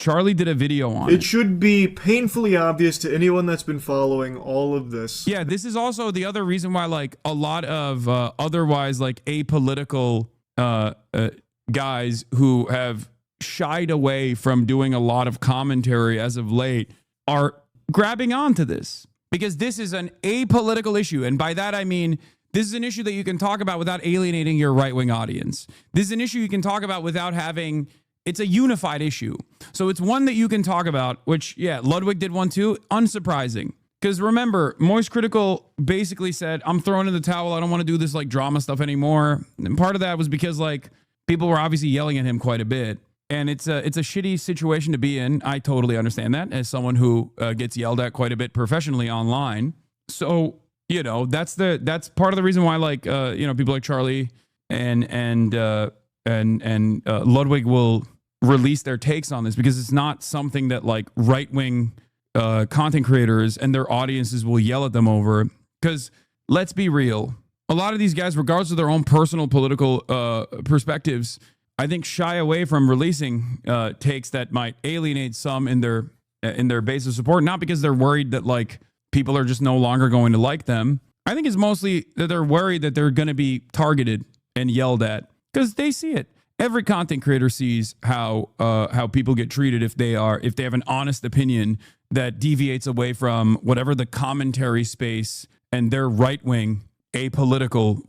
Charlie did a video on it. It should be painfully obvious to anyone that's been following all of this. Yeah, this is also the other reason why, like, a lot of otherwise, like, apolitical guys who have shied away from doing a lot of commentary as of late are grabbing onto this, because this is an apolitical issue. And by that, I mean, this is an issue that you can talk about without alienating your right-wing audience. This is an issue you can talk about without having, it's a unified issue. So it's one that you can talk about, which, yeah, Ludwig did one too. Unsurprising. Because remember, Moist Critical basically said, I'm throwing in the towel. I don't want to do this like drama stuff anymore. And part of that was because like people were obviously yelling at him quite a bit. And it's a shitty situation to be in. I totally understand that as someone who gets yelled at quite a bit professionally online. So, you know, that's part of the reason why, like, you know, people like Charlie and Ludwig will release their takes on this, because it's not something that like right-wing content creators and their audiences will yell at them over. Because let's be real, a lot of these guys, regardless of their own personal political perspectives, I think shy away from releasing takes that might alienate some in their base of support, not because they're worried that like people are just no longer going to like them. I think it's mostly that they're worried that they're going to be targeted and yelled at, because they see it. Every content creator sees how people get treated if they have an honest opinion that deviates away from whatever the commentary space and their right-wing, apolitical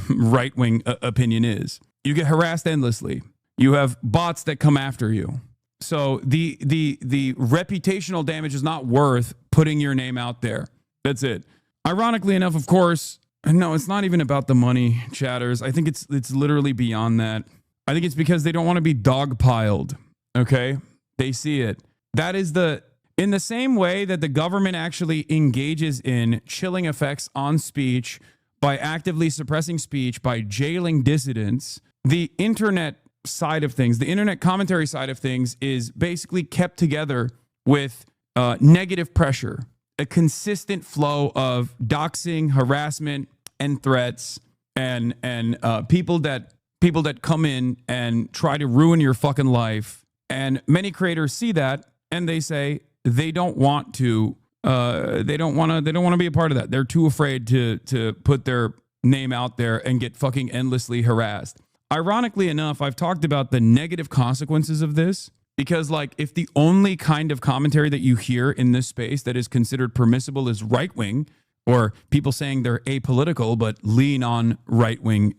right-wing opinion is. You get harassed endlessly. You have bots that come after you. So the reputational damage is not worth putting your name out there. That's it. Ironically enough, of course, no, it's not even about the money, chatters. I think it's literally beyond that. I think it's because they don't want to be dogpiled. Okay? They see it. That is in the same way that the government actually engages in chilling effects on speech by actively suppressing speech, by jailing dissidents, the internet side of things, the internet commentary side of things is basically kept together with negative pressure, a consistent flow of doxing, harassment, and threats, and people that come in and try to ruin your fucking life. And many creators see that and they say they don't want to be a part of that. They're too afraid to put their name out there and get fucking endlessly harassed. Ironically enough, I've talked about the negative consequences of this, because like if the only kind of commentary that you hear in this space that is considered permissible is right-wing, or people saying they're apolitical but lean on right-wing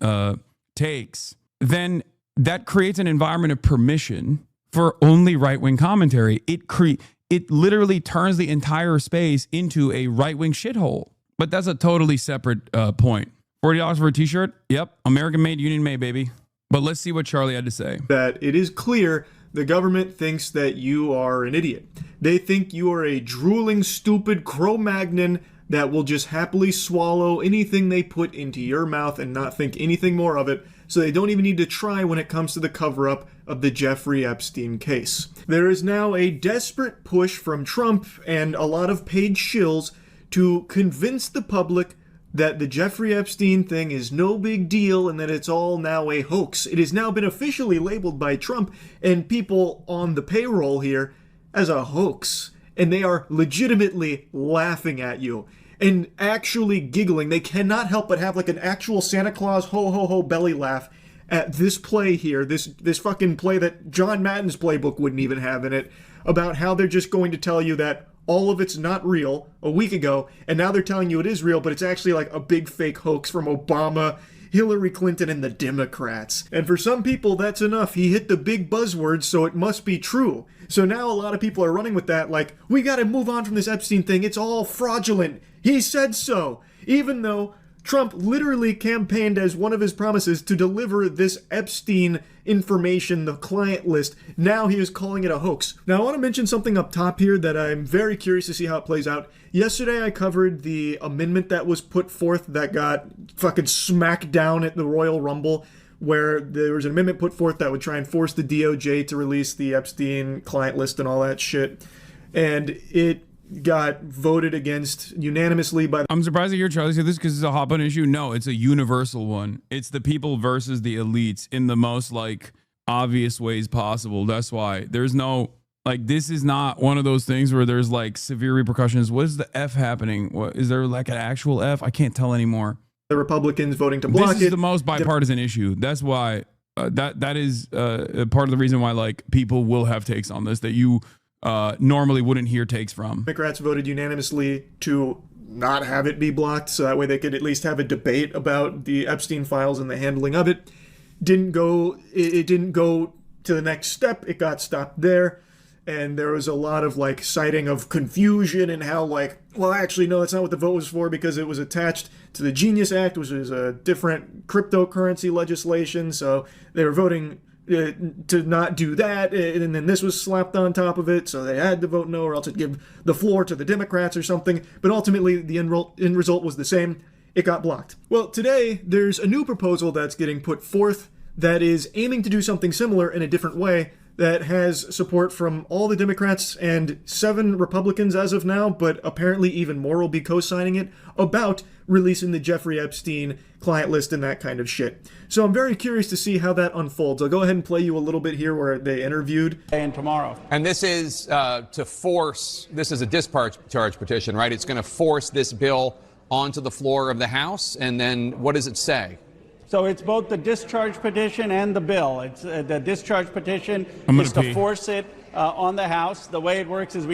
takes, then that creates an environment of permission for only right-wing commentary. It literally turns the entire space into a right-wing shithole. But that's a totally separate point. $40 for a t-shirt? Yep. American made, union made, baby. But let's see what Charlie had to say. That it is clear the government thinks that you are an idiot. They think you are a drooling, stupid Cro-Magnon that will just happily swallow anything they put into your mouth and not think anything more of it, so they don't even need to try when it comes to the cover-up of the Jeffrey Epstein case. There is now a desperate push from Trump and a lot of paid shills to convince the public that the Jeffrey Epstein thing is no big deal and that it's all now a hoax. It has now been officially labeled by Trump and people on the payroll here as a hoax. And they are legitimately laughing at you and actually giggling. They cannot help but have like an actual Santa Claus ho ho ho belly laugh at this play here, this fucking play that John Madden's playbook wouldn't even have in it, about how they're just going to tell you that all of it's not real a week ago, and now they're telling you it is real, but it's actually like a big fake hoax from Obama, Hillary Clinton, and the Democrats. And for some people, that's enough. He hit the big buzzwords, so it must be true. So now a lot of people are running with that, like, we gotta move on from this Epstein thing. It's all fraudulent. He said so. Even though Trump literally campaigned as one of his promises to deliver this Epstein information, the client list. Now he is calling it a hoax. Now I want to mention something up top here that I'm very curious to see how it plays out. Yesterday I covered the amendment that was put forth that got fucking smacked down at the Royal Rumble, where there was an amendment put forth that would try and force the DOJ to release the Epstein client list and all that shit. And it got voted against unanimously by... I'm surprised to hear Charlie say this because it's a hot button issue. No, it's a universal one. It's the people versus the elites in the most like obvious ways possible. That's why there's no Like, this is not one of those things where there's like severe repercussions. What is the F happening? What is there, like an actual F? I can't tell anymore. The Republicans voting to block it. This is the most bipartisan issue. That's why that is part of the reason why like people will have takes on this that you normally wouldn't hear takes from. Democrats voted unanimously to not have it be blocked, so that way they could at least have a debate about the Epstein files and the handling of it. It didn't go to the next step. It got stopped there. And there was a lot of like citing of confusion and how like, well, actually, no, that's not what the vote was for because it was attached to the Genius Act, which is a different cryptocurrency legislation. So they were voting to not do that. And then this was slapped on top of it. So they had to vote no or else it'd give the floor to the Democrats or something. But ultimately, the end result was the same. It got blocked. Well, today, there's a new proposal that's getting put forth that is aiming to do something similar in a different way, that has support from all the Democrats and 7 Republicans as of now, but apparently even more will be co-signing it, about releasing the Jeffrey Epstein client list and that kind of shit. So I'm very curious to see how that unfolds. I'll go ahead and play you a little bit here where they interviewed. And tomorrow. And this is to force, this is a discharge petition, right? It's going to force this bill onto the floor of the House. And then what does it say? So it's both the discharge petition and the bill. It's the discharge petition is to force it on the House. The way it works is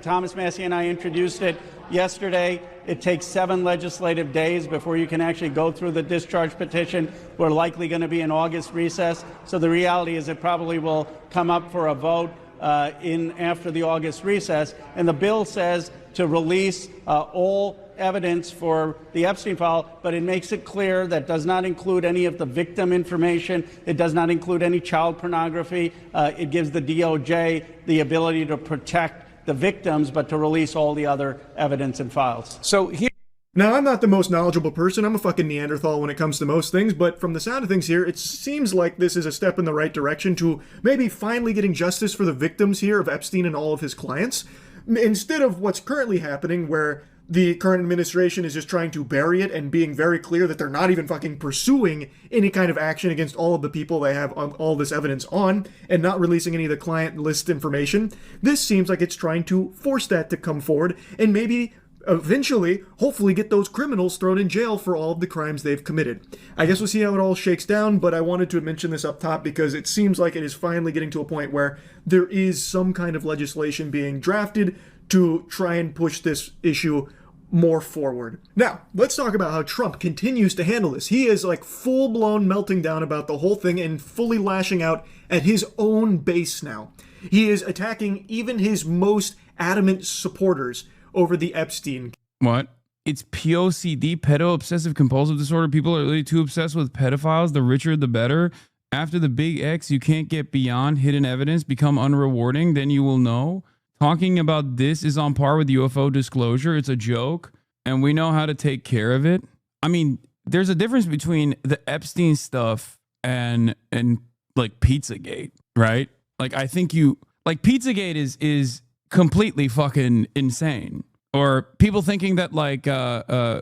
Thomas Massey and I introduced it yesterday. It takes 7 legislative days before you can actually go through the discharge petition. We're likely going to be in August recess. So the reality is it probably will come up for a vote after the August recess. And the bill says to release all evidence for the Epstein file, but it makes it clear that does not include any of the victim information. It does not include any child pornography. It gives the DOJ the ability to protect the victims, but to release all the other evidence and files. So here. Now, I'm not the most knowledgeable person. I'm a fucking Neanderthal when it comes to most things, but from the sound of things here, it seems like this is a step in the right direction to maybe finally getting justice for the victims here of Epstein and all of his clients, instead of what's currently happening where the current administration is just trying to bury it and being very clear that they're not even fucking pursuing any kind of action against all of the people they have all this evidence on and not releasing any of the client list information. This seems like it's trying to force that to come forward and maybe eventually, hopefully, get those criminals thrown in jail for all of the crimes they've committed. I guess we'll see how it all shakes down, but I wanted to mention this up top because it seems like it is finally getting to a point where there is some kind of legislation being drafted to try and push this issue more forward. Now, let's talk about how Trump continues to handle this. He is like full-blown melting down about the whole thing and fully lashing out at his own base now. He is attacking even his most adamant supporters over the Epstein. What? It's POCD, pedo obsessive compulsive disorder. People are really too obsessed with pedophiles. The richer, the better. After the big X, you can't get beyond hidden evidence, become unrewarding, then you will know. Talking about this is on par with UFO disclosure. It's a joke, and we know how to take care of it. I mean, there's a difference between the Epstein stuff and like Pizzagate, right? Like, I think Pizzagate is completely fucking insane. Or people thinking that like Wayfair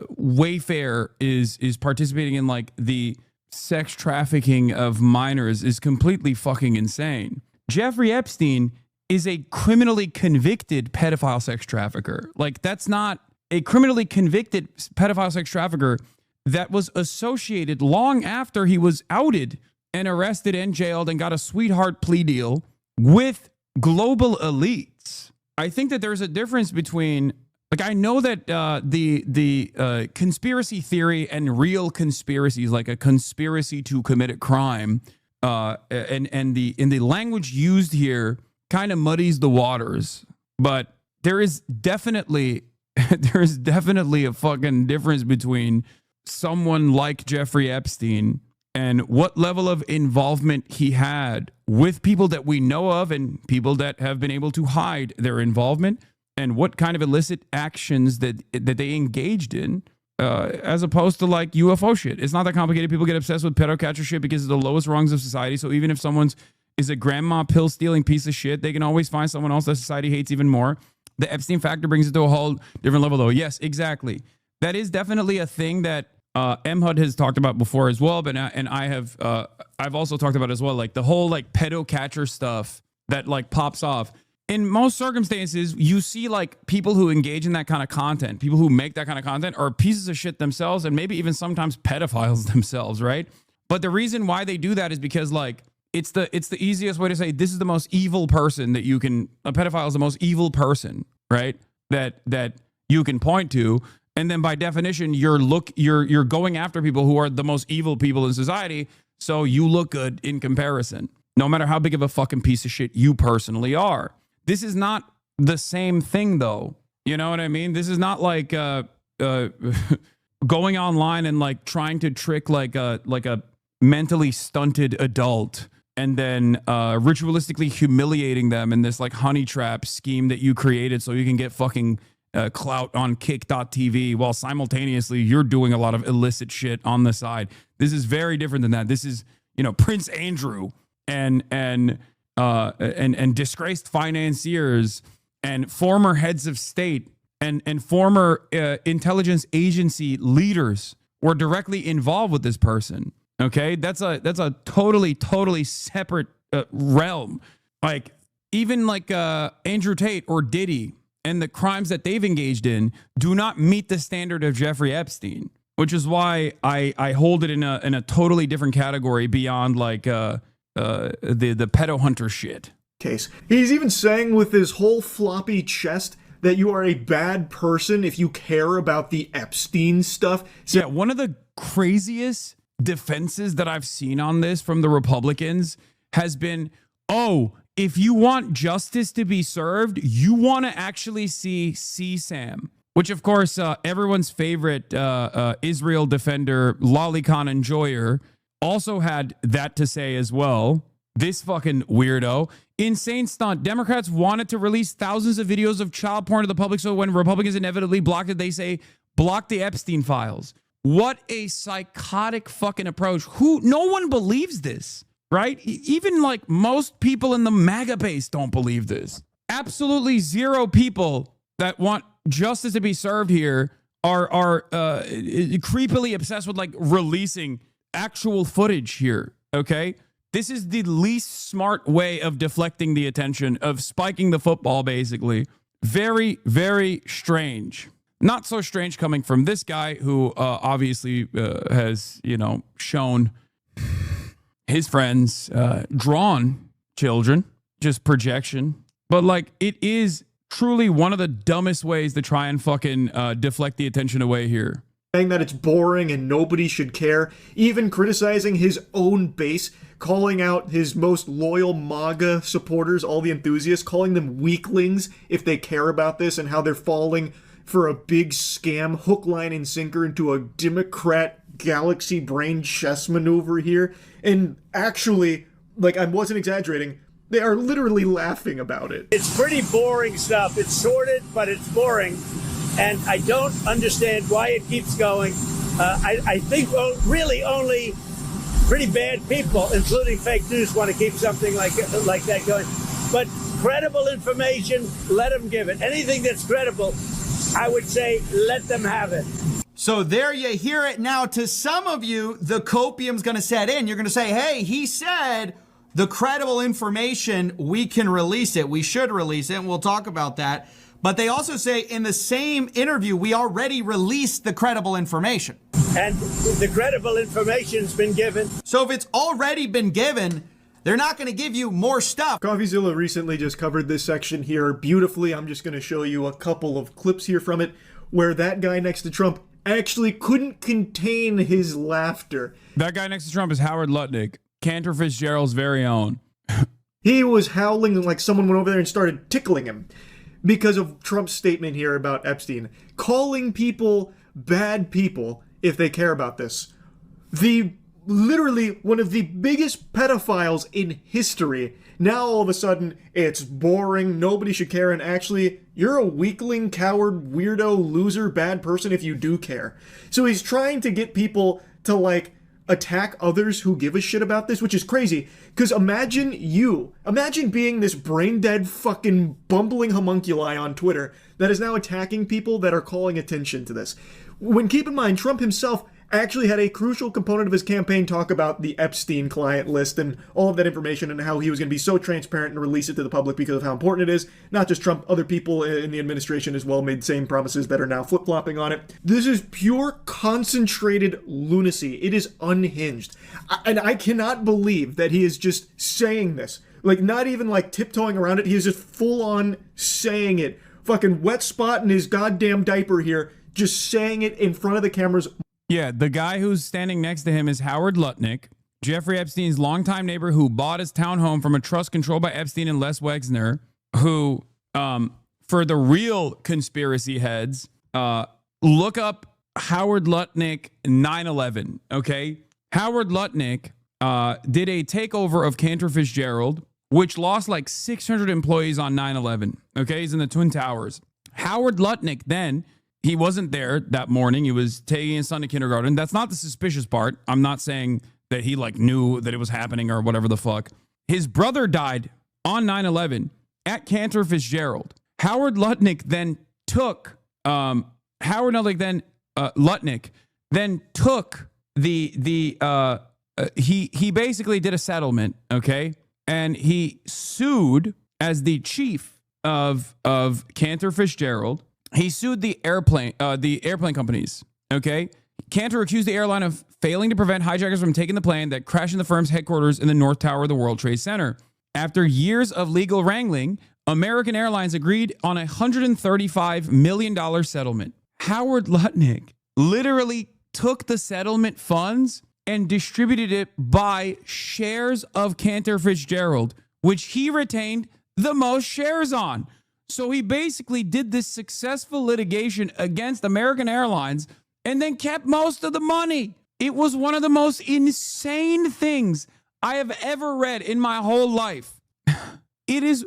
is participating in like the sex trafficking of minors is completely fucking insane. Jeffrey Epstein is a criminally convicted pedophile sex trafficker. Like, that's not a criminally convicted pedophile sex trafficker that was associated long after he was outed and arrested and jailed and got a sweetheart plea deal with global elites. I think that there's a difference between, like, I know that the conspiracy theory and real conspiracies, like a conspiracy to commit a crime, and the language used here kind of muddies the waters, but there is definitely a fucking difference between someone like Jeffrey Epstein and what level of involvement he had with people that we know of and people that have been able to hide their involvement, and what kind of illicit actions that they engaged in, as opposed to like UFO shit. It's not that complicated. People get obsessed with pedo catcher shit because it's the lowest rungs of society. So even if someone's is a grandma pill stealing piece of shit, they can always find someone else that society hates even more. The Epstein factor brings it to a whole different level, though. Yes, exactly. That is definitely a thing that MHUD has talked about before as well, but and I've also talked about as well, like the whole like pedo catcher stuff that like pops off. in most circumstances, you see like people who engage in that kind of content, people who make that kind of content are pieces of shit themselves and maybe even sometimes pedophiles themselves, right? But the reason why they do that is because like it's the easiest way to say this is the most evil person that you can, a pedophile is the most evil person, right? That you can point to. And then by definition, you're going after people who are the most evil people in society. So you look good in comparison, no matter how big of a fucking piece of shit you personally are. This is not the same thing, though. You know what I mean? This is not like going online and like trying to trick like a mentally stunted adult and then ritualistically humiliating them in this like honey trap scheme that you created so you can get fucking clout on kick.tv while simultaneously you're doing a lot of illicit shit on the side. This is very different than that. This is, you know, Prince Andrew and disgraced financiers and former heads of state and former intelligence agency leaders were directly involved with this person. Okay, that's a totally separate realm. Like even like Andrew Tate or Diddy and the crimes that they've engaged in do not meet the standard of Jeffrey Epstein, which is why I hold it in a totally different category beyond like the pedo hunter shit. Case. He's even saying with his whole floppy chest that you are a bad person if you care about the Epstein stuff. So, yeah, one of the craziest defenses that I've seen on this from the Republicans has been, oh, if you want justice to be served, you want to actually see CSAM, which of course everyone's favorite Israel defender, lolicon enjoyer, also had that to say as well. This fucking weirdo. Insane stunt. Democrats wanted to release thousands of videos of child porn to the public, so when Republicans inevitably blocked it, they say, block the Epstein files. What a psychotic fucking approach. No one believes this, right? Even like most people in the MAGA base don't believe this. Absolutely zero people that want justice to be served here are creepily obsessed with like releasing actual footage here, okay? This is the least smart way of deflecting the attention, of spiking the football, basically. Very, very strange. Not so strange coming from this guy who obviously has, you know, shown his friends drawn children, just projection. But like, it is truly one of the dumbest ways to try and fucking deflect the attention away here. Saying that it's boring and nobody should care, even criticizing his own base, calling out his most loyal MAGA supporters, all the enthusiasts, calling them weaklings if they care about this and how they're falling for a big scam, hook, line, and sinker into a Democrat galaxy brain chess maneuver here. And actually, like, I wasn't exaggerating, they are literally laughing about it. It's pretty boring stuff. It's sordid, but it's boring. And I don't understand why it keeps going. I think really only pretty bad people, including fake news, want to keep something like that going. But credible information, let them give it. Anything that's credible, I would say let them have it. So there you hear it. Now, to some of you, the copium's going to set in. You're going to say, hey, he said the credible information, we can release it. We should release it, and we'll talk about that. But they also say in the same interview, we already released the credible information. And the credible information's been given. So if it's already been given, they're not going to give you more stuff. CoffeeZilla recently just covered this section here beautifully. I'm just going to show you a couple of clips here from it where that guy next to Trump actually couldn't contain his laughter. That guy next to Trump is Howard Lutnick, Cantor Fitzgerald's very own. He was howling like someone went over there and started tickling him because of Trump's statement here about Epstein, calling people bad people if they care about this. Literally one of the biggest pedophiles in history. Now all of a sudden it's boring, nobody should care, and actually you're a weakling, coward, weirdo, loser, bad person if you do care. So he's trying to get people to like attack others who give a shit about this, which is crazy. Because imagine being this brain dead fucking bumbling homunculi on Twitter that is now attacking people that are calling attention to this. When keep in mind, Trump himself actually had a crucial component of his campaign talk about the Epstein client list and all of that information and how he was going to be so transparent and release it to the public because of how important it is. Not just Trump, other people in the administration as well made same promises that are now flip-flopping on it. This is pure concentrated lunacy. It is unhinged. And I cannot believe that he is just saying this. Like, not even like tiptoeing around it. He is just full on saying it. Fucking wet spot in his goddamn diaper here, just saying it in front of the cameras. Yeah, the guy who's standing next to him is Howard Lutnick, Jeffrey Epstein's longtime neighbor who bought his townhome from a trust controlled by Epstein and Les Wexner, who, for the real conspiracy heads, look up Howard Lutnick 9/11, okay? Howard Lutnick did a takeover of Cantor Fitzgerald, which lost like 600 employees on 9/11, okay? He's in the Twin Towers. Howard Lutnick then... He wasn't there that morning. He was taking his son to kindergarten. That's not the suspicious part. I'm not saying that he like knew that it was happening or whatever the fuck. His brother died on 9/11 at Cantor Fitzgerald. Howard Lutnick then took Lutnick then took he basically did a settlement, okay? And he sued as the chief of Cantor Fitzgerald. He sued the airplane companies, okay? Cantor accused the airline of failing to prevent hijackers from taking the plane that crashed in the firm's headquarters in the North Tower of the World Trade Center. After years of legal wrangling, American Airlines agreed on a $135 million settlement. Howard Lutnick literally took the settlement funds and distributed it by shares of Cantor Fitzgerald, which he retained the most shares on. So he basically did this successful litigation against American Airlines and then kept most of the money. It was one of the most insane things I have ever read in my whole life. It is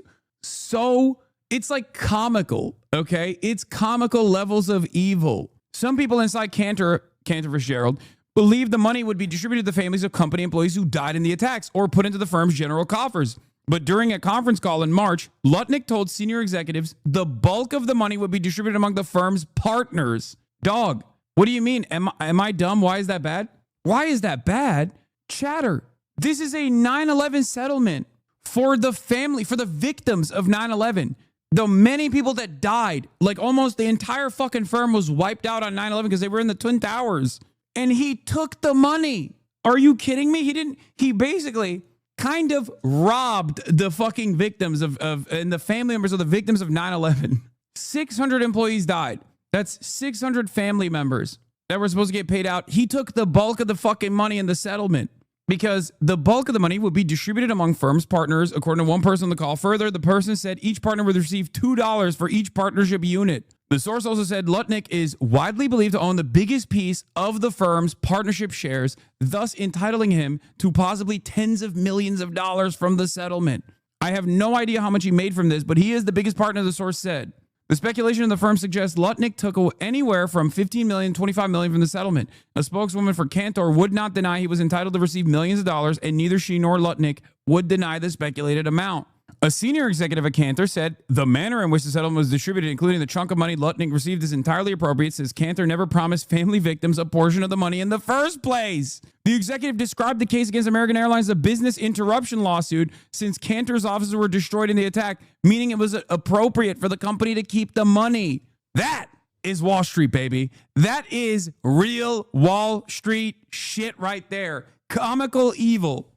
it's like comical, okay? It's comical levels of evil. Some people inside Cantor Fitzgerald believed the money would be distributed to the families of company employees who died in the attacks or put into the firm's general coffers. But during a conference call in March, Lutnick told senior executives the bulk of the money would be distributed among the firm's partners. Dog, what do you mean? Am I dumb? Why is that bad? Why is that bad? Chatter. This is a 9/11 settlement for the family, for the victims of 9/11. The many people that died, like almost the entire fucking firm was wiped out on 9/11 because they were in the Twin Towers. And he took the money. Are you kidding me? He basically kind of robbed the fucking victims and the family members of the victims of 9/11. 600 employees died. That's 600 family members that were supposed to get paid out. He took the bulk of the fucking money in the settlement because the bulk of the money would be distributed among firm's partners, according to one person on the call. Further, the person said each partner would receive $2 for each partnership unit. The source also said Lutnick is widely believed to own the biggest piece of the firm's partnership shares, thus entitling him to possibly tens of millions of dollars from the settlement. I have no idea how much he made from this, but he is the biggest partner, the source said. The speculation in the firm suggests Lutnick took anywhere from $15 million, $25 million from the settlement. A spokeswoman for Cantor would not deny he was entitled to receive millions of dollars, and neither she nor Lutnick would deny the speculated amount. A senior executive at Cantor said the manner in which the settlement was distributed, including the chunk of money Lutnick received, is entirely appropriate, since Cantor never promised family victims a portion of the money in the first place. The executive described the case against American Airlines as a business interruption lawsuit, since Cantor's offices were destroyed in the attack, meaning it was appropriate for the company to keep the money. That is Wall Street, baby. That is real Wall Street shit right there. Comical evil.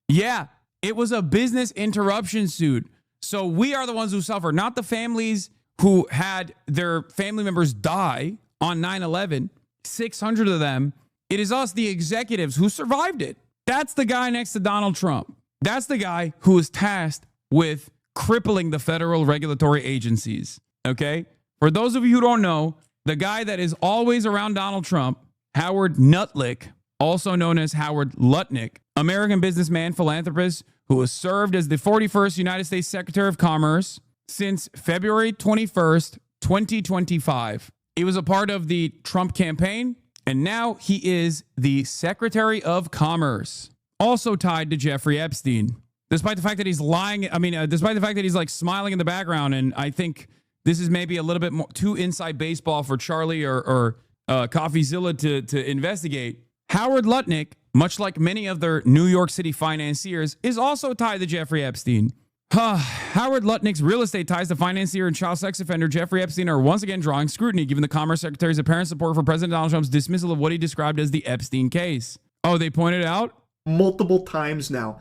Yeah. It was a business interruption suit. So we are the ones who suffer, not the families who had their family members die on 9/11. 600 of them. It is us, the executives, who survived it. That's the guy next to Donald Trump. That's the guy who was tasked with crippling the federal regulatory agencies. Okay? For those of you who don't know, the guy that is always around Donald Trump, Howard Nutlick, also known as Howard Lutnick, American businessman, philanthropist, who has served as the 41st United States Secretary of Commerce since February 21st, 2025. He was a part of the Trump campaign, and now he is the Secretary of Commerce, also tied to Jeffrey Epstein. Despite the fact that he's lying, despite the fact that he's like smiling in the background, and I think this is maybe a little bit more too inside baseball for Charlie or CoffeeZilla to investigate. Howard Lutnick, much like many other New York City financiers, is also tied to Jeffrey Epstein. Howard Lutnick's real estate ties to financier and child sex offender Jeffrey Epstein are once again drawing scrutiny, given the Commerce Secretary's apparent support for President Donald Trump's dismissal of what he described as the Epstein case. Oh, they pointed out? Multiple times now.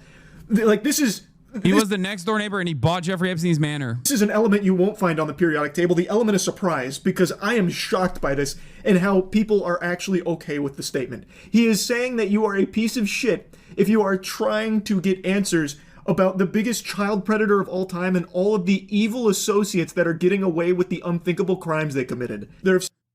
Like, he was the next door neighbor and he bought Jeffrey Epstein's manor. This is an element you won't find on the periodic table, the element of surprise, because I am shocked by this and how people are actually okay with the statement. He is saying that you are a piece of shit if you are trying to get answers about the biggest child predator of all time and all of the evil associates that are getting away with the unthinkable crimes they committed.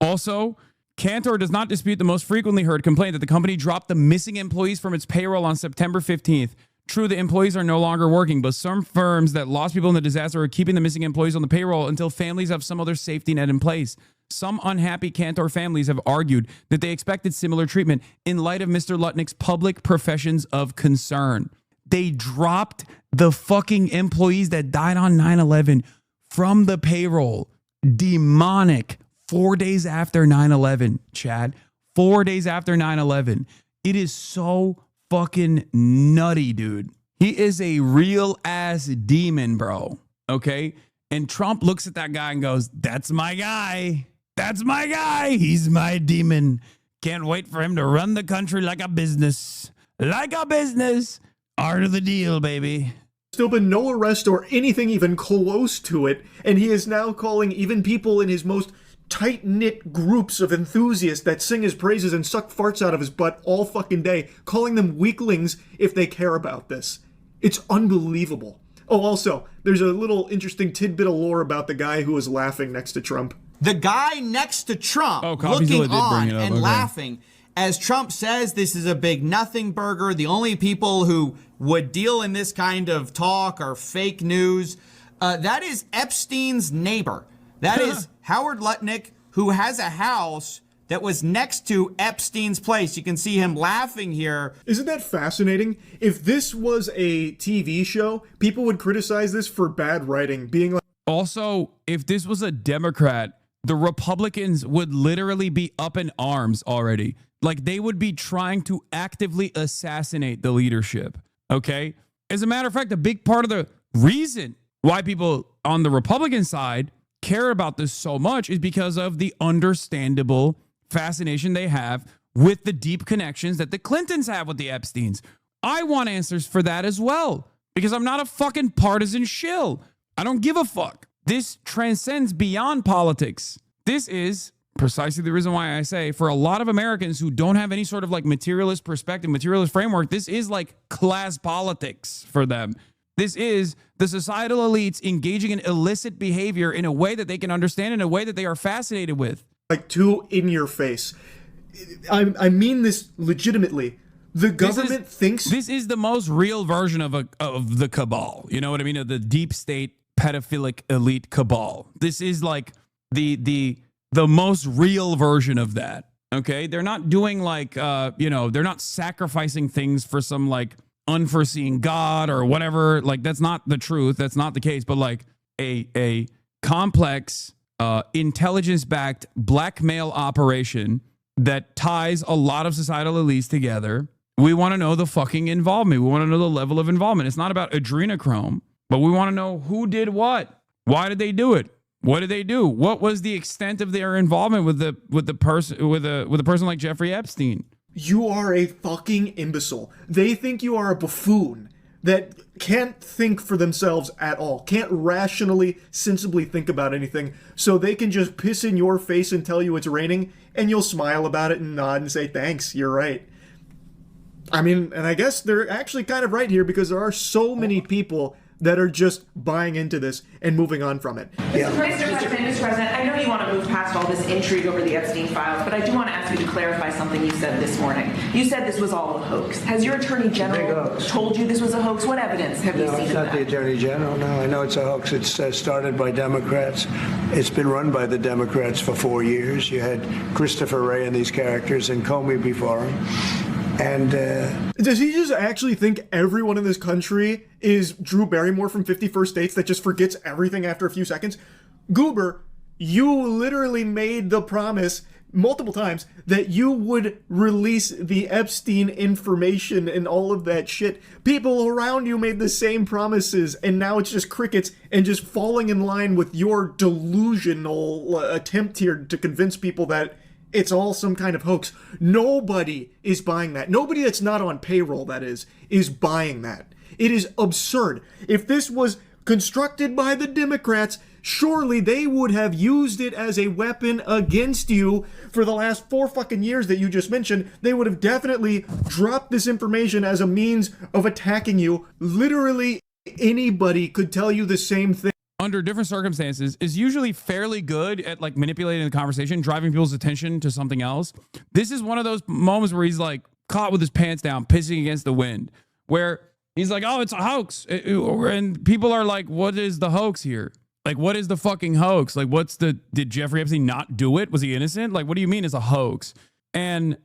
Also, Cantor does not dispute the most frequently heard complaint that the company dropped the missing employees from its payroll on September 15th. True, the employees are no longer working, but some firms that lost people in the disaster are keeping the missing employees on the payroll until families have some other safety net in place. Some unhappy Cantor families have argued that they expected similar treatment in light of Mr. Lutnick's public professions of concern. They dropped the fucking employees that died on 9/11 from the payroll. Demonic. 4 days after 9/11, Chad. 4 days after 9/11. It is so fucking nutty, dude. He is a real ass demon, bro. Okay? And Trump looks at that guy and goes, that's my guy. That's my guy. He's my demon. Can't wait for him to run the country like a business. Like a business. Art of the deal, baby. Still been no arrest or anything even close to it, and he is now calling even people in his most tight-knit groups of enthusiasts that sing his praises and suck farts out of his butt all fucking day, calling them weaklings if they care about this. It's unbelievable. Oh, also, there's a little interesting tidbit of lore about the guy who was laughing next to Trump. The guy next to Trump looking on and laughing as Trump says this is a big nothing burger. The only people who would deal in this kind of talk are fake news. That is Epstein's neighbor. That is Howard Lutnick, who has a house that was next to Epstein's place. You can see him laughing here. Isn't that fascinating? If this was a TV show, people would criticize this for bad writing, being like... Also, if this was a Democrat, the Republicans would literally be up in arms already. Like, they would be trying to actively assassinate the leadership, okay? As a matter of fact, a big part of the reason why people on the Republican side care about this so much is because of the understandable fascination they have with the deep connections that the Clintons have with the Epsteins. I want answers for that as well, because I'm not a fucking partisan shill. I don't give a fuck. This transcends beyond politics. This is precisely the reason why I say, for a lot of Americans who don't have any sort of like materialist perspective, materialist framework, this is like class politics for them. This is the societal elites engaging in illicit behavior in a way that they can understand, in a way that they are fascinated with. Like, too in your face. I mean this legitimately. The government thinks... This is the most real version of the cabal. You know what I mean? Of the deep state pedophilic elite cabal. This is like the most real version of that. Okay? They're not doing like, they're not sacrificing things for some like unforeseen God or whatever. Like, that's not the truth. That's not the case. But like a complex, intelligence-backed blackmail operation that ties a lot of societal elites together. We want to know the fucking involvement. We want to know the level of involvement. It's not about adrenochrome, but we want to know who did what. Why did they do it? What did they do? What was the extent of their involvement with a person like Jeffrey Epstein? You are a fucking imbecile. They think you are a buffoon that can't think for themselves at all, can't rationally, sensibly think about anything, so they can just piss in your face and tell you it's raining, and you'll smile about it and nod and say, thanks, you're right. I mean, and I guess they're actually kind of right here, because there are so many people that are just buying into this and moving on from it. Mr. President, I know you want to move past all this intrigue over the Epstein files, but I do want to ask you to clarify something you said this morning. You said this was all a hoax. Has your Attorney General told you this was a hoax? What evidence have you seen of that? No, it's not the Attorney General. No, I know it's a hoax. It's started by Democrats. It's been run by the Democrats for 4 years. You had Christopher Wray and these characters and Comey before him. And does he just actually think everyone in this country is Drew Barrymore from 50 First Dates that just forgets everything after a few seconds? Goober, you literally made the promise multiple times that you would release the Epstein information and all of that shit. People around you made the same promises, and now it's just crickets and just falling in line with your delusional attempt here to convince people that it's all some kind of hoax. Nobody is buying that. Nobody that's not on payroll, that is buying that. It is absurd. If this was constructed by the Democrats, surely they would have used it as a weapon against you for the last 4 fucking years that you just mentioned. They would have definitely dropped this information as a means of attacking you. Literally anybody could tell you the same thing. Under different circumstances, is usually fairly good at like manipulating the conversation, driving people's attention to something else. This is one of those moments where he's like caught with his pants down, pissing against the wind, where he's like, oh, it's a hoax. And people are like, what is the hoax here? Like, what is the fucking hoax? Like, did Jeffrey Epstein not do it? Was he innocent? Like, what do you mean it's a hoax? And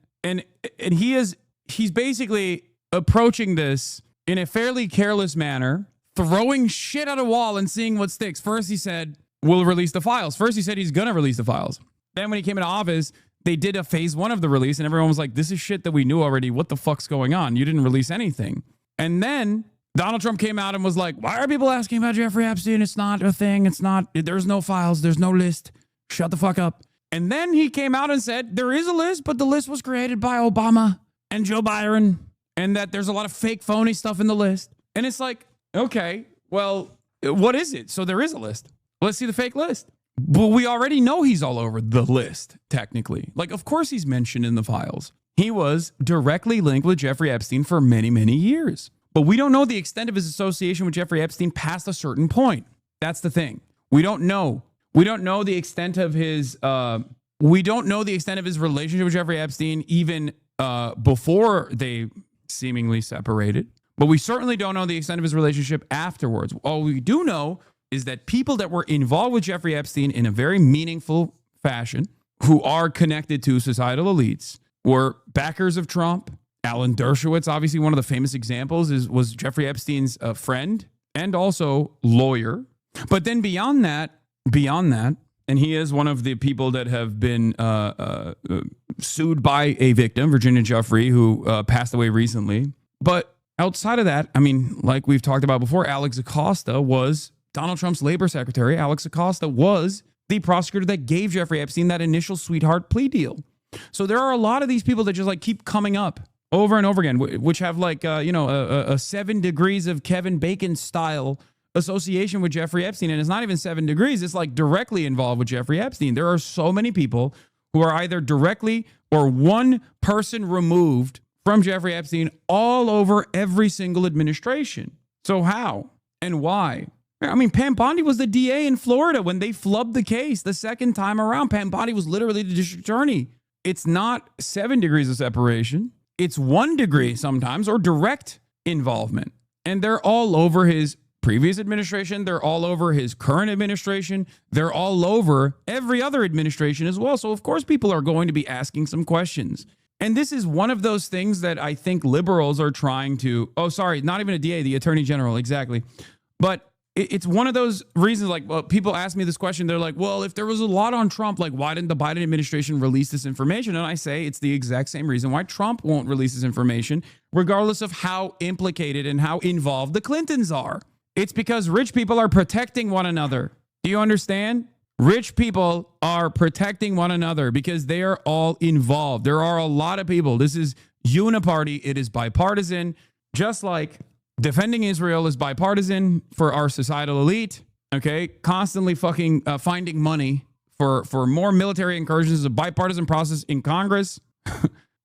he's basically approaching this in a fairly careless manner, throwing shit at a wall and seeing what sticks. First, he said, we'll release the files. First, he said he's going to release the files. Then when he came into office, they did a phase 1 of the release, and everyone was like, this is shit that we knew already. What the fuck's going on? You didn't release anything. And then Donald Trump came out and was like, why are people asking about Jeffrey Epstein? It's not a thing. It's not. There's no files. There's no list. Shut the fuck up. And then he came out and said, there is a list, but the list was created by Obama and Joe Biden, and that there's a lot of fake, phony stuff in the list. And it's like, okay, well, what is it? So there is a list. Let's see the fake list. But we already know he's all over the list, technically. Like, of course he's mentioned in the files. He was directly linked with Jeffrey Epstein for many, many years. But we don't know the extent of his association with Jeffrey Epstein past a certain point. That's the thing. We don't know. We don't know the extent of his relationship with Jeffrey Epstein even before they seemingly separated. But we certainly don't know the extent of his relationship afterwards. All we do know is that people that were involved with Jeffrey Epstein in a very meaningful fashion, who are connected to societal elites, were backers of Trump. Alan Dershowitz, obviously one of the famous examples, was Jeffrey Epstein's friend and also lawyer. But then beyond that, and he is one of the people that have been sued by a victim, Virginia Giuffre, who passed away recently. But outside of that, I mean, like we've talked about before, Alex Acosta was Donald Trump's labor secretary. Alex Acosta was the prosecutor that gave Jeffrey Epstein that initial sweetheart plea deal. So there are a lot of these people that just like keep coming up over and over again, which have like, a 7 degrees of Kevin Bacon style association with Jeffrey Epstein. And it's not even 7 degrees. It's like directly involved with Jeffrey Epstein. There are so many people who are either directly or one person removed from Jeffrey Epstein all over every single administration. So how and why? I mean, Pam Bondi was the DA in Florida when they flubbed the case the second time around. Pam Bondi was literally the district attorney. It's not 7 degrees of separation. It's 1 degree sometimes, or direct involvement. And they're all over his previous administration. They're all over his current administration. They're all over every other administration as well. So of course people are going to be asking some questions. And this is one of those things that I think liberals are trying to, not even a DA, the Attorney General, exactly. But it's one of those reasons, like, well, people ask me this question. They're like, well, if there was a lot on Trump, like, why didn't the Biden administration release this information? And I say it's the exact same reason why Trump won't release this information, regardless of how implicated and how involved the Clintons are. It's because rich people are protecting one another. Do you understand? Rich people are protecting one another because they are all involved. There are a lot of people. This is uniparty. It is bipartisan, just like defending Israel is bipartisan for our societal elite, okay? Constantly fucking finding money for more military incursions is a bipartisan process in Congress.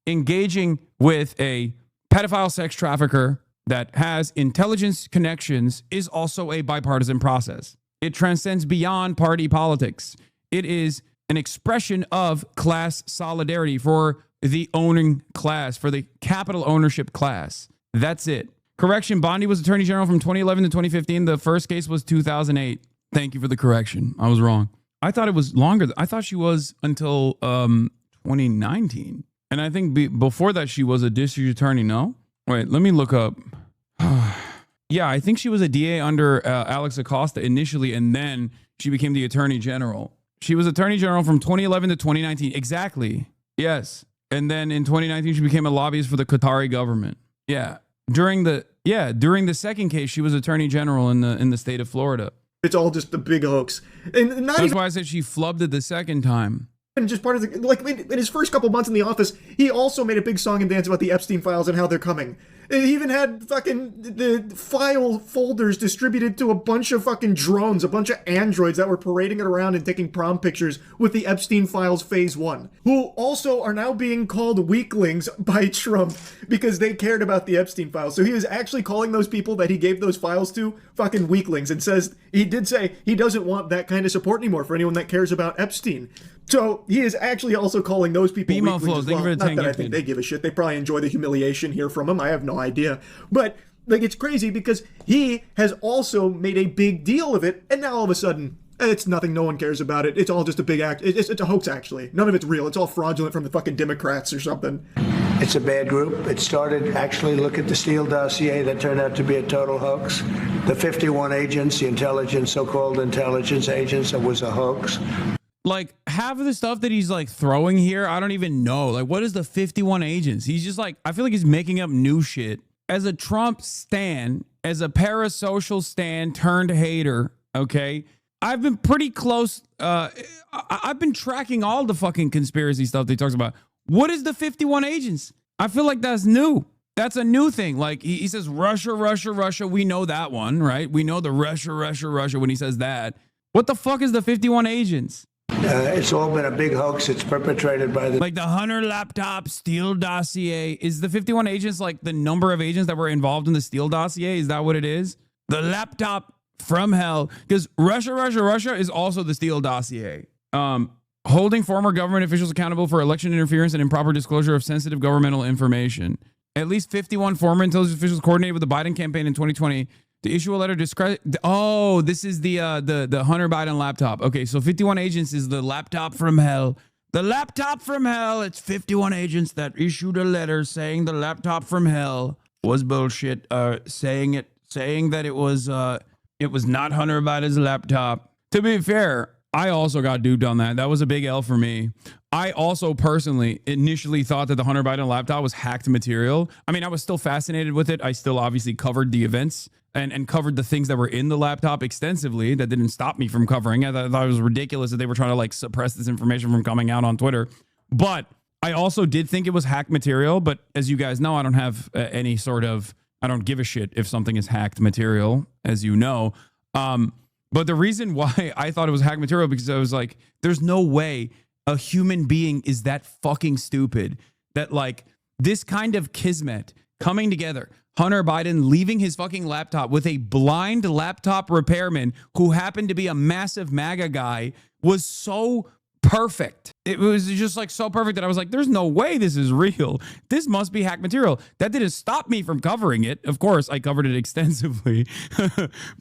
Engaging with a pedophile sex trafficker that has intelligence connections is also a bipartisan process. It transcends beyond party politics. It is an expression of class solidarity for the owning class, for the capital ownership class. That's it. Correction, Bondi was Attorney General from 2011 to 2015. The first case was 2008. Thank you for the correction. I was wrong. I thought it was longer. I thought she was until 2019. And I think before that, she was a district attorney, no? Wait, let me look up. Yeah, I think she was a DA under Alex Acosta initially, and then she became the Attorney General. She was attorney general from 2011 to 2019. Exactly. Yes. And then in 2019, she became a lobbyist for the Qatari government. Yeah. During the second case, she was attorney general in the state of Florida. It's all just a big hoax. And that's why I said she flubbed it the second time. And just part of the, like, in his first couple months in the office, he also made a big song and dance about the Epstein files and how they're coming. He even had fucking the file folders distributed to a bunch of fucking drones, a bunch of androids that were parading it around and taking prom pictures with the Epstein files phase 1, who also are now being called weaklings by Trump because they cared about the Epstein files. So he is actually calling those people that he gave those files to fucking weaklings, and says, he did say he doesn't want that kind of support anymore for anyone that cares about Epstein. So he is actually also calling those people weaklings as well. Not that I think they give a shit. They probably enjoy the humiliation here from him. I have no idea. But like, it's crazy because he has also made a big deal of it, and now all of a sudden it's nothing. No one cares about it. It's all just a big act. It's a hoax, actually. None of it's real. It's all fraudulent from the fucking Democrats or something. It's a bad group. It started, actually, look at the Steele dossier that turned out to be a total hoax. The 51 agents, the intelligence, so-called intelligence agents, it was a hoax. Like, half of the stuff that he's like throwing here, I don't even know. Like, what is the 51 agents? He's just like, I feel like he's making up new shit. As a Trump stan, as a parasocial stan turned hater, okay, I've been pretty close. I've been tracking all the fucking conspiracy stuff that he talks about. What is the 51 agents? I feel like that's new. That's a new thing. Like, he says Russia, Russia, Russia. We know that one, right? We know the Russia, Russia, Russia when he says that. What the fuck is the 51 agents? It's all been a big hoax. It's perpetrated by like the Hunter laptop Steele dossier. Is the 51 agents like the number of agents that were involved in the Steele dossier? Is that what it is? The laptop from hell. Because Russia, Russia, Russia is also the Steele dossier. Holding former government officials accountable for election interference and improper disclosure of sensitive governmental information. At least 51 former intelligence officials coordinated with the Biden campaign in 2020 to issue a letter describing. Oh, this is the Hunter Biden laptop. Okay, so 51 agents is the laptop from hell. The laptop from hell. It's 51 agents that issued a letter saying the laptop from hell was bullshit. Saying that it was not Hunter Biden's laptop. To be fair, I also got duped on that. That was a big L for me. I also personally initially thought that the Hunter Biden laptop was hacked material. I mean, I was still fascinated with it. I still obviously covered the events and covered the things that were in the laptop extensively. That didn't stop me from covering it. I thought it was ridiculous that they were trying to like suppress this information from coming out on Twitter. But I also did think it was hacked material. But as you guys know, I don't have any sort of, I don't give a shit if something is hacked material, as you know. But the reason why I thought it was hacked material, because I was like, there's no way a human being is that fucking stupid that like this kind of kismet coming together. Hunter Biden leaving his fucking laptop with a blind laptop repairman who happened to be a massive MAGA guy was so perfect. It was just like so perfect that I was like, there's no way this is real. This must be hacked material. That didn't stop me from covering it. Of course, I covered it extensively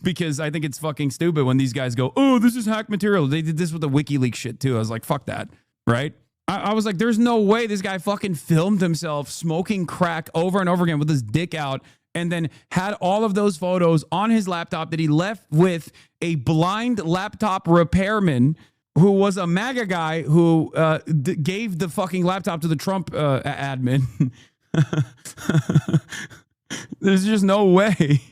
because I think it's fucking stupid when these guys go, oh, this is hacked material. They did this with the WikiLeaks shit too. I was like, fuck that. Right? I was like, there's no way this guy fucking filmed himself smoking crack over and over again with his dick out and then had all of those photos on his laptop that he left with a blind laptop repairman who was a MAGA guy who gave the fucking laptop to the Trump admin. There's just no way.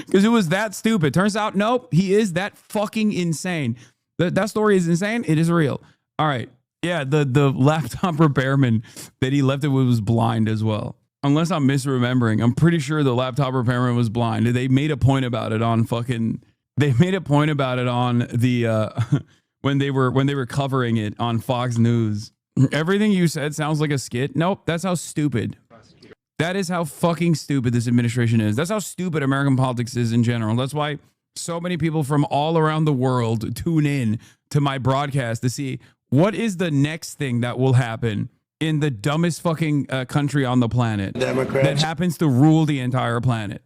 Because it was that stupid. Turns out, nope, he is that fucking insane. That story is insane. It is real. All right. Yeah, the laptop repairman that he left it with was blind as well. Unless I'm misremembering. I'm pretty sure the laptop repairman was blind. They made a point about it on fucking... They made a point about it on the when they were covering it on Fox News. Everything you said sounds like a skit. Nope, that's how stupid. That is how fucking stupid this administration is. That's how stupid American politics is in general. That's why so many people from all around the world tune in to my broadcast to see what is the next thing that will happen in the dumbest fucking country on the planet Democrats that happens to rule the entire planet.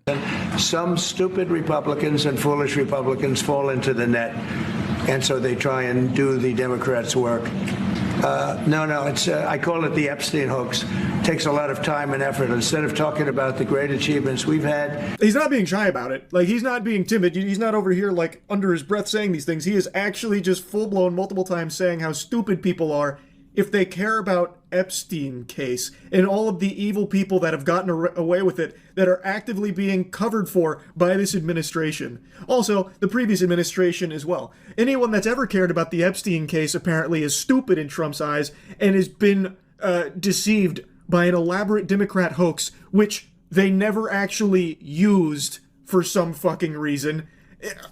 Some stupid Republicans and foolish Republicans fall into the net, and so they try and do the Democrats' work. No, it's I call it the Epstein hoax. It takes a lot of time and effort. Instead of talking about the great achievements we've had. He's not being shy about it. Like, he's not being timid. He's not over here, like, under his breath saying these things. He is actually just full-blown multiple times saying how stupid people are if they care about Epstein case and all of the evil people that have gotten away with it that are actively being covered for by this administration. Also, the previous administration as well. Anyone that's ever cared about the Epstein case apparently is stupid in Trump's eyes and has been deceived by an elaborate Democrat hoax, which they never actually used for some fucking reason.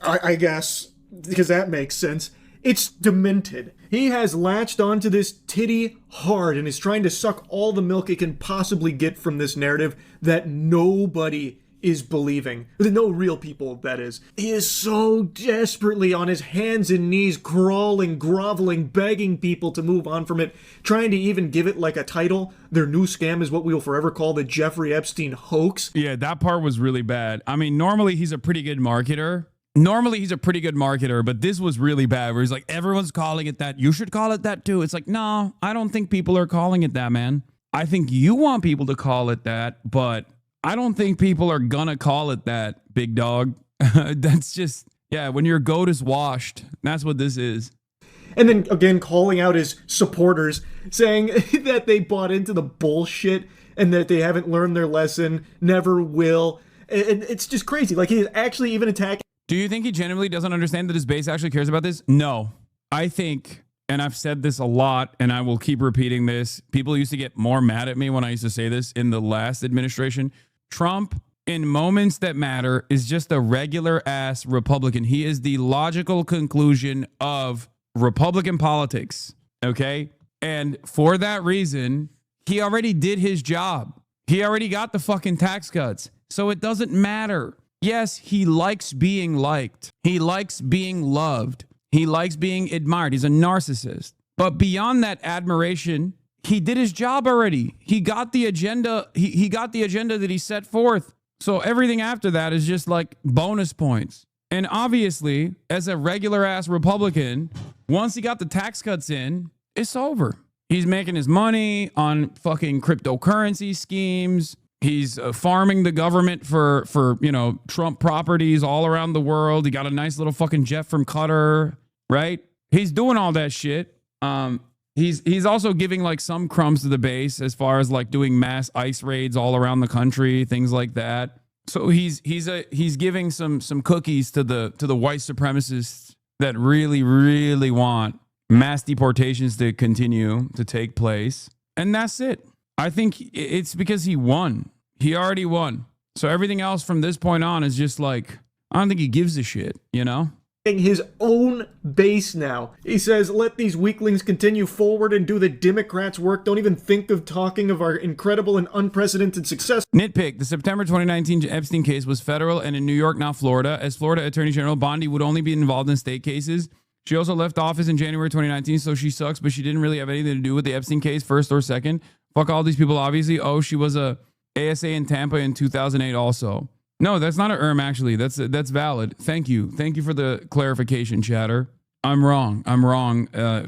I guess, because that makes sense. It's demented. He has latched onto this titty hard and is trying to suck all the milk it can possibly get from this narrative that nobody is believing. No real people, that is. He is so desperately on his hands and knees, crawling, groveling, begging people to move on from it, trying to even give it like a title. Their new scam is what we will forever call the Jeffrey Epstein hoax. Yeah, that part was really bad. I mean, normally he's a pretty good marketer, but this was really bad where he's like, everyone's calling it that. You should call it that too. It's like, no, I don't think people are calling it that, man. I think you want people to call it that, but I don't think people are gonna call it that, big dog. That's just, yeah, when your goat is washed, that's what this is. And then again, calling out his supporters, saying that they bought into the bullshit and that they haven't learned their lesson, never will. And it's just crazy. Like, he is actually even attacking. Do you think he genuinely doesn't understand that his base actually cares about this? No. I think, and I've said this a lot, and I will keep repeating this. People used to get more mad at me when I used to say this in the last administration. Trump, in moments that matter, is just a regular ass Republican. He is the logical conclusion of Republican politics. Okay? And for that reason, he already did his job. He already got the fucking tax cuts. So it doesn't matter. Yes, he likes being liked. He likes being loved. He likes being admired. He's a narcissist. But beyond that admiration, he did his job already. He got the agenda. He got the agenda that he set forth. So everything after that is just like bonus points. And obviously, as a regular ass Republican, once he got the tax cuts in, it's over. He's making his money on fucking cryptocurrency schemes. He's farming the government for Trump properties all around the world. He got a nice little fucking jet from Qatar, right? He's doing all that shit. He's also giving like some crumbs to the base as far as like doing mass ICE raids all around the country, things like that. So he's giving some cookies to the white supremacists that really want mass deportations to continue to take place. And that's it. I think it's because he won. He already won. So everything else from this point on is just like, I don't think he gives a shit, you know? His own base now. He says, let these weaklings continue forward and do the Democrats' work. Don't even think of talking of our incredible and unprecedented success. Nitpick, the September 2019 Epstein case was federal and in New York, not Florida. As Florida Attorney General, Bondi would only be involved in state cases. She also left office in January 2019, so she sucks, but she didn't really have anything to do with the Epstein case, first or second. Fuck all these people, obviously. Oh, she was a ASA in Tampa in 2008 also. No, that's not an actually. That's valid. Thank you. Thank you for the clarification, chatter. I'm wrong.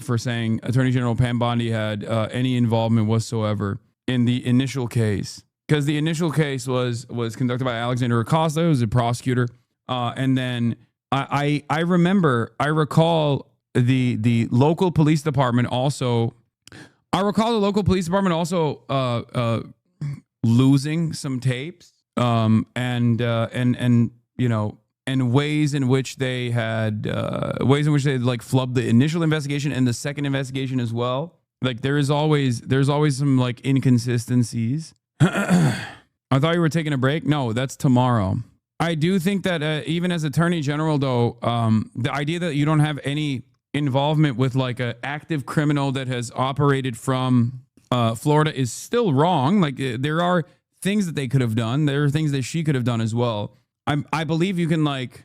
For saying Attorney General Pam Bondi had any involvement whatsoever in the initial case. Because the initial case was conducted by Alexander Acosta, who was a prosecutor. And then I recall the local police department also... losing some tapes, and ways in which they had like flubbed the initial investigation and the second investigation as well. Like there's always some like inconsistencies. I thought you were taking a break. No, that's tomorrow. I do think that even as Attorney General, though, the idea that you don't have any involvement with like an active criminal that has operated from Florida is still wrong. Like there are things that they could have done. There are things that she could have done as well. I believe you can like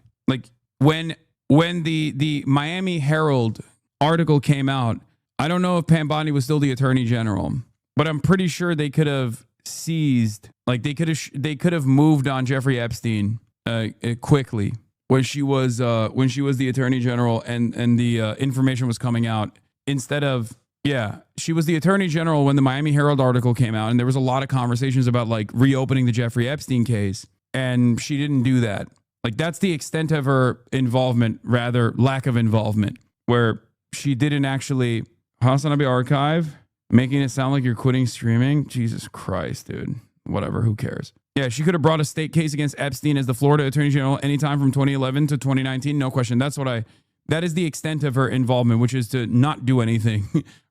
when the Miami Herald article came out, I don't know if Pam Bondi was still the Attorney General, but I'm pretty sure they could have seized, like they could have moved on Jeffrey Epstein quickly when she was the Attorney General and the information was coming out, instead of Yeah, she was the attorney general when the Miami Herald article came out, and there was a lot of conversations about like reopening the Jeffrey Epstein case, and she didn't do that. Like that's the extent of her involvement, rather lack of involvement, where she didn't actually. Hasan archive, making it sound like you're quitting streaming. Jesus Christ, dude. Whatever, who cares? Yeah, she could have brought a state case against Epstein as the Florida Attorney General anytime from 2011 to 2019. No question. That is the extent of her involvement, which is to not do anything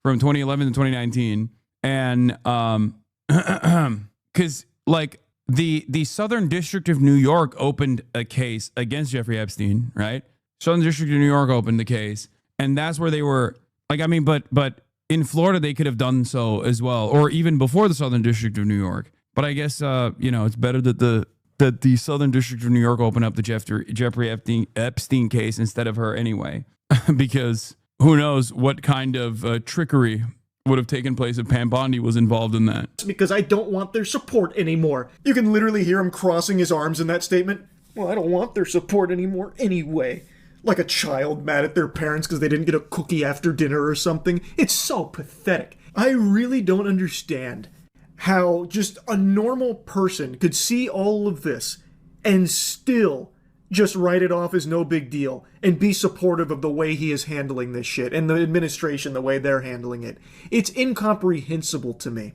from 2011 to 2019. And because like the Southern District of New York opened a case against Jeffrey Epstein, right? Southern District of New York opened the case, and that's where they were like, I mean, but in Florida they could have done so as well, or even before the Southern District of New York. But I guess it's better that the Southern District of New York opened up the Jeffrey Epstein case instead of her anyway, because who knows what kind of trickery would have taken place if Pam Bondi was involved in that. Because I don't want their support anymore. You can literally hear him crossing his arms in that statement. Well, I don't want their support anymore anyway. Like a child mad at their parents because they didn't get a cookie after dinner or something. It's so pathetic. I really don't understand how just a normal person could see all of this and still just write it off as no big deal and be supportive of the way he is handling this shit and the administration, the way they're handling it. It's incomprehensible to me.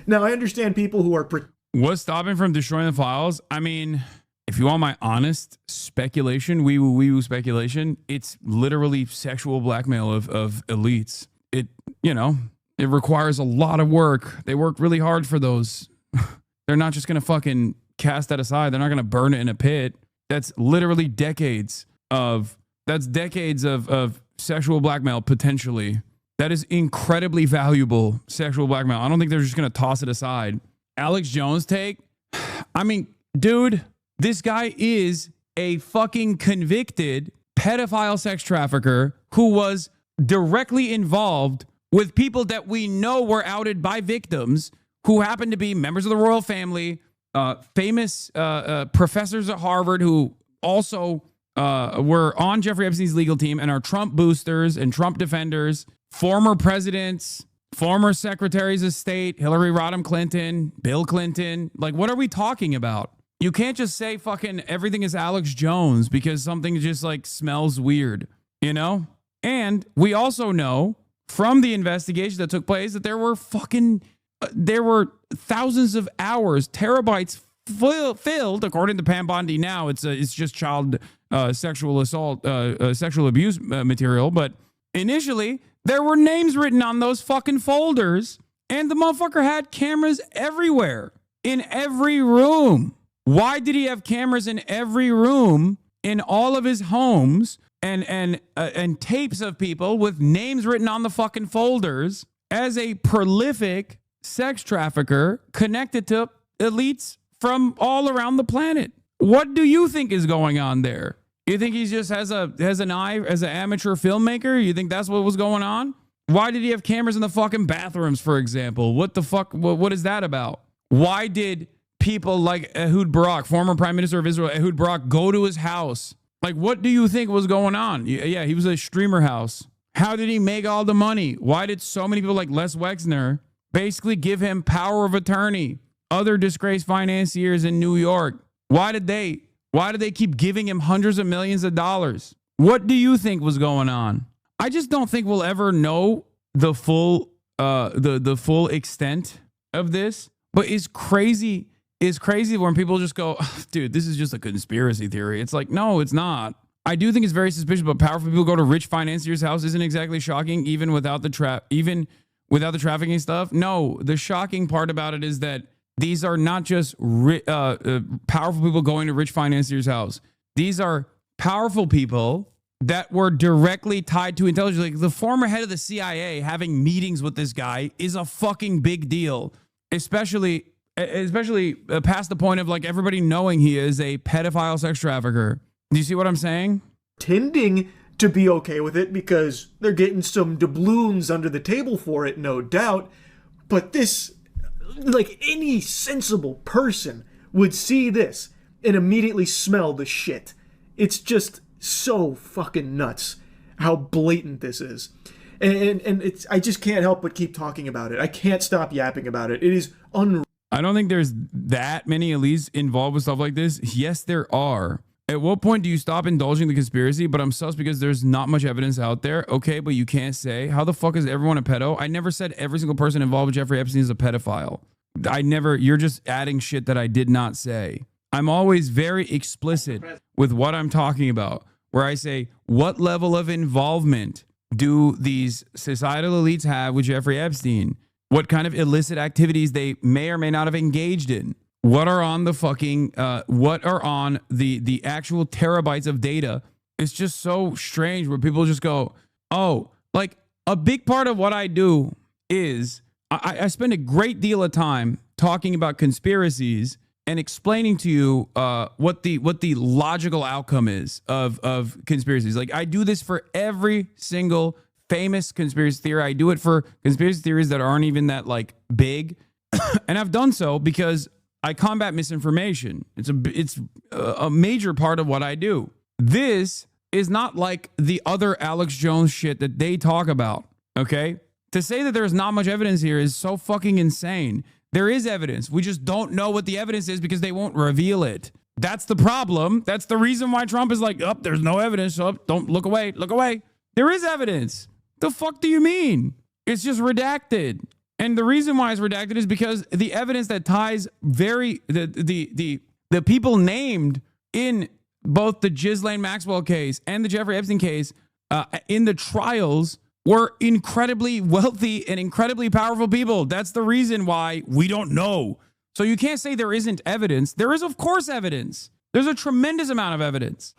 Now, I understand people who are... What's stopping from destroying the files? I mean, if you want my honest speculation, wee-woo speculation, it's literally sexual blackmail of elites. It requires a lot of work. They work really hard for those. They're not just going to fucking cast that aside. They're not going to burn it in a pit. That's literally decades of sexual blackmail, potentially. That is incredibly valuable sexual blackmail. I don't think they're just going to toss it aside. Alex Jones take? I mean, dude, this guy is a fucking convicted pedophile sex trafficker who was directly involved with people that we know were outed by victims who happen to be members of the royal family, famous professors at Harvard who also were on Jeffrey Epstein's legal team and are Trump boosters and Trump defenders, former presidents, former secretaries of state, Hillary Rodham Clinton, Bill Clinton. Like, what are we talking about? You can't just say fucking everything is Alex Jones because something just like smells weird, you know? And we also know from the investigation that took place that there were thousands of hours, terabytes filled, according to Pam Bondi. Now it's just child sexual assault, sexual abuse material. But initially there were names written on those fucking folders, and the motherfucker had cameras everywhere, in every room. Why did he have cameras in every room in all of his homes? And tapes of people with names written on the fucking folders as a prolific sex trafficker connected to elites from all around the planet. What do you think is going on there? You think he just has an eye as an amateur filmmaker? You think that's what was going on? Why did he have cameras in the fucking bathrooms, for example? What the fuck? What is that about? Why did people like Ehud Barak, former Prime Minister of Israel, Ehud Barak, go to his house? Like, what do you think was going on? Yeah, he was a streamer house. How did he make all the money? Why did so many people like Les Wexner basically give him power of attorney? Other disgraced financiers in New York. Why did they keep giving him hundreds of millions of dollars? What do you think was going on? I just don't think we'll ever know the full the full extent of this. But it's crazy when people just go, oh, dude, this is just a conspiracy theory. It's like, no, it's not. I do think it's very suspicious, but powerful people go to rich financiers' house isn't exactly shocking, even without the trafficking stuff. No, the shocking part about it is that these are not just powerful people going to rich financiers' house. These are powerful people that were directly tied to intelligence. Like the former head of the CIA having meetings with this guy is a fucking big deal, especially past the point of like everybody knowing he is a pedophile sex trafficker. Do you see what I'm saying? Tending to be okay with it because they're getting some doubloons under the table for it, no doubt. But this, like any sensible person would see this and immediately smell the shit. It's just so fucking nuts how blatant this is. And it's, I just can't help but keep talking about it. I can't stop yapping about it. It is unreal. I don't think there's that many elites involved with stuff like this. Yes, there are. At what point do you stop indulging the conspiracy? But I'm sus because there's not much evidence out there. Okay, but you can't say. How the fuck is everyone a pedo? I never said every single person involved with Jeffrey Epstein is a pedophile. You're just adding shit that I did not say. I'm always very explicit with what I'm talking about, where I say, what level of involvement do these societal elites have with Jeffrey Epstein? What kind of illicit activities they may or may not have engaged in? What are on the fucking, what are on the actual terabytes of data? It's just so strange where people just go, oh, like a big part of what I do is I spend a great deal of time talking about conspiracies and explaining to you what the logical outcome is of conspiracies. Like I do this for every single famous conspiracy theory. I do it for conspiracy theories that aren't even that like big. And I've done so because I combat misinformation. It's a major part of what I do. This is not like the other Alex Jones shit that they talk about, okay? To say that there's not much evidence here is so fucking insane. There is evidence. We just don't know what the evidence is because they won't reveal it. That's the problem. That's the reason why Trump is like, oh, there's no evidence. Oh, don't look away. Look away. There is evidence. The fuck do you mean? It's just redacted. And the reason why it's redacted is because the evidence that ties the people named in both the Ghislaine Maxwell case and the Jeffrey Epstein case in the trials were incredibly wealthy and incredibly powerful people. That's the reason why we don't know. So you can't say there isn't evidence. There is, of course, evidence. There's a tremendous amount of evidence.